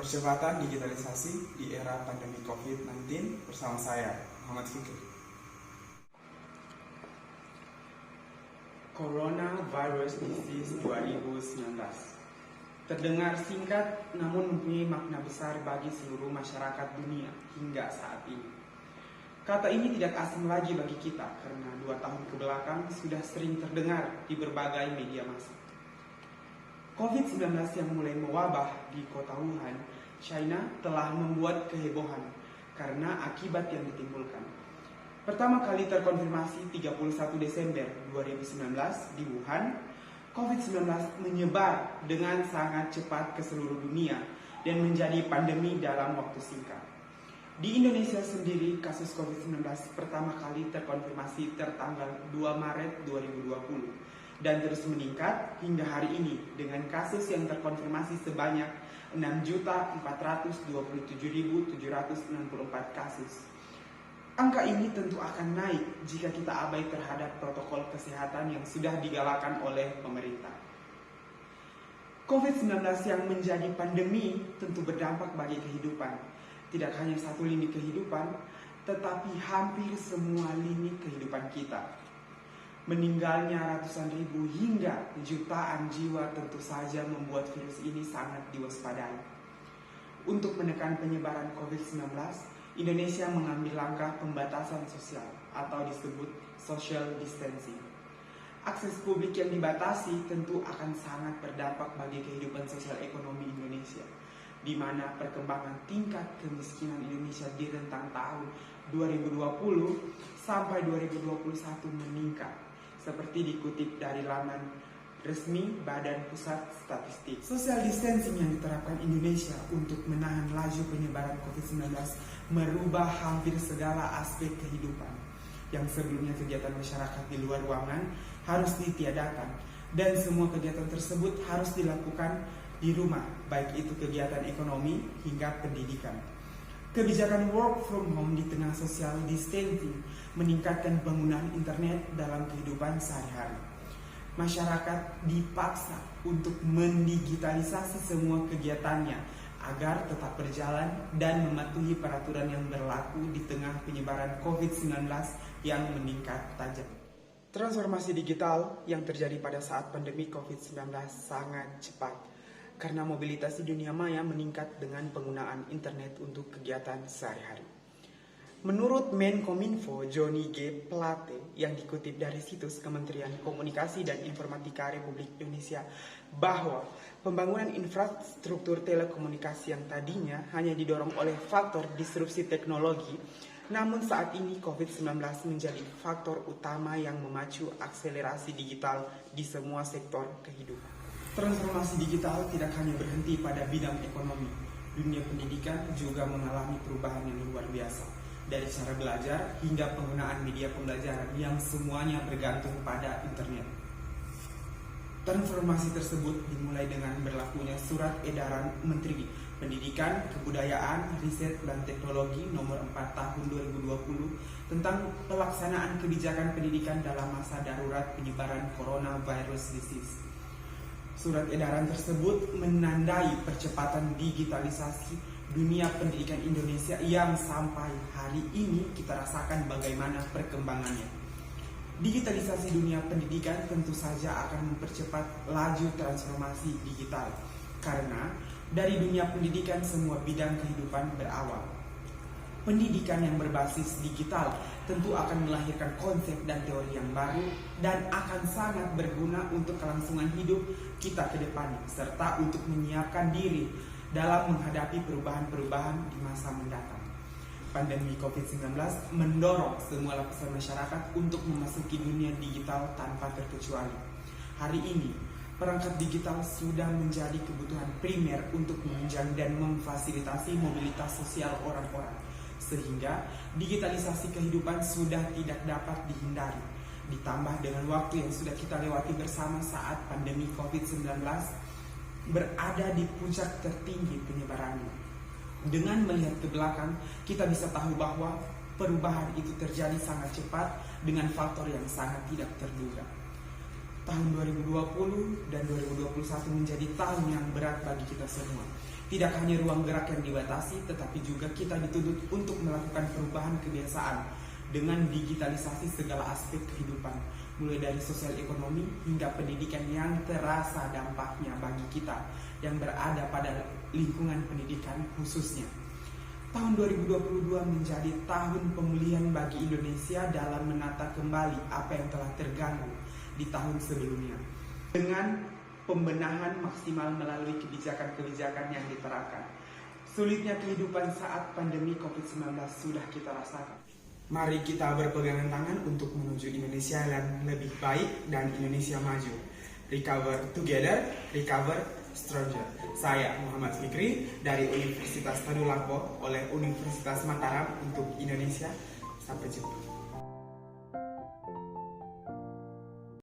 Percepatan digitalisasi di era pandemi COVID-19 bersama saya, Muhammad Fikri. Coronavirus Disease 2019 terdengar singkat namun mempunyai makna besar bagi seluruh masyarakat dunia hingga saat ini. Kata ini tidak asing lagi bagi kita karena 2 tahun kebelakang sudah sering terdengar di berbagai media massa. COVID-19 yang mulai mewabah di kota Wuhan, China telah membuat kehebohan karena akibat yang ditimbulkan. Pertama kali terkonfirmasi 31 Desember 2019 di Wuhan, COVID-19 menyebar dengan sangat cepat ke seluruh dunia dan menjadi pandemi dalam waktu singkat. Di Indonesia sendiri, kasus COVID-19 pertama kali terkonfirmasi tertanggal 2 Maret 2020 dan terus meningkat hingga hari ini dengan kasus yang terkonfirmasi sebanyak 6.427.764 kasus. Angka ini tentu akan naik jika kita abai terhadap protokol kesehatan yang sudah digalakan oleh pemerintah. COVID-19 yang menjadi pandemi tentu berdampak bagi kehidupan. Tidak hanya satu lini kehidupan, tetapi hampir semua lini kehidupan kita. Meninggalnya ratusan ribu hingga jutaan jiwa tentu saja membuat virus ini sangat diwaspadai. Untuk menekan penyebaran COVID-19, Indonesia mengambil langkah pembatasan sosial atau disebut social distancing. Akses publik yang dibatasi tentu akan sangat berdampak bagi kehidupan sosial ekonomi Indonesia, di mana perkembangan tingkat kemiskinan Indonesia di rentang tahun 2020 sampai 2021 meningkat, seperti dikutip dari laman resmi Badan Pusat Statistik. Social distancing yang diterapkan Indonesia untuk menahan laju penyebaran COVID-19 merubah hampir segala aspek kehidupan. Yang sebelumnya kegiatan masyarakat di luar ruangan harus ditiadakan, dan semua kegiatan tersebut harus dilakukan di rumah, baik itu kegiatan ekonomi hingga pendidikan. Kebijakan work from home di tengah social distancing meningkatkan penggunaan internet dalam kehidupan sehari-hari. Masyarakat dipaksa untuk mendigitalisasi semua kegiatannya agar tetap berjalan dan mematuhi peraturan yang berlaku di tengah penyebaran COVID-19 yang meningkat tajam. Transformasi digital yang terjadi pada saat pandemi COVID-19 sangat cepat, karena mobilitas di dunia maya meningkat dengan penggunaan internet untuk kegiatan sehari-hari. Menurut Menkominfo Johnny G. Plate yang dikutip dari situs Kementerian Komunikasi dan Informatika Republik Indonesia, bahwa pembangunan infrastruktur telekomunikasi yang tadinya hanya didorong oleh faktor disrupsi teknologi, namun saat ini COVID-19 menjadi faktor utama yang memacu akselerasi digital di semua sektor kehidupan. Transformasi digital tidak hanya berhenti pada bidang ekonomi. Dunia pendidikan juga mengalami perubahan yang luar biasa, dari cara belajar hingga penggunaan media pembelajaran yang semuanya bergantung pada internet. Transformasi tersebut dimulai dengan berlakunya Surat Edaran Menteri Pendidikan, Kebudayaan, Riset, dan Teknologi Nomor 4 Tahun 2020 tentang pelaksanaan kebijakan pendidikan dalam masa darurat penyebaran coronavirus disease. Surat edaran tersebut menandai percepatan digitalisasi dunia pendidikan Indonesia yang sampai hari ini kita rasakan bagaimana perkembangannya. Digitalisasi dunia pendidikan tentu saja akan mempercepat laju transformasi digital, karena dari dunia pendidikan semua bidang kehidupan berawal. Pendidikan yang berbasis digital tentu akan melahirkan konsep dan teori yang baru dan akan sangat berguna untuk kelangsungan hidup kita ke depan, serta untuk menyiapkan diri dalam menghadapi perubahan-perubahan di masa mendatang. Pandemi COVID-19 mendorong semua lapisan masyarakat untuk memasuki dunia digital tanpa terkecuali. Hari ini, perangkat digital sudah menjadi kebutuhan primer untuk menunjang dan memfasilitasi mobilitas sosial orang-orang, sehingga digitalisasi kehidupan sudah tidak dapat dihindari. Ditambah dengan waktu yang sudah kita lewati bersama saat pandemi COVID-19 berada di puncak tertinggi penyebarannya. Dengan melihat ke belakang, kita bisa tahu bahwa perubahan itu terjadi sangat cepat dengan faktor yang sangat tidak terduga. tahun 2020 dan 2021 menjadi tahun yang berat bagi kita semua. Tidak hanya ruang gerak yang dibatasi, tetapi juga kita dituntut untuk melakukan perubahan kebiasaan dengan digitalisasi segala aspek kehidupan, mulai dari sosial ekonomi hingga pendidikan yang terasa dampaknya bagi kita yang berada pada lingkungan pendidikan khususnya. Tahun 2022 menjadi tahun pemulihan bagi Indonesia dalam menata kembali apa yang telah terganggu di tahun sebelumnya, dengan pembenahan maksimal melalui kebijakan-kebijakan yang diterapkan. Sulitnya kehidupan saat pandemi COVID-19 sudah kita rasakan. Mari kita berpegangan tangan untuk menuju Indonesia yang lebih baik dan Indonesia maju. Recover together, recover stronger. Saya Muhammad Fikri dari Universitas Tadulako oleh Universitas Mataram untuk Indonesia. Sampai jumpa.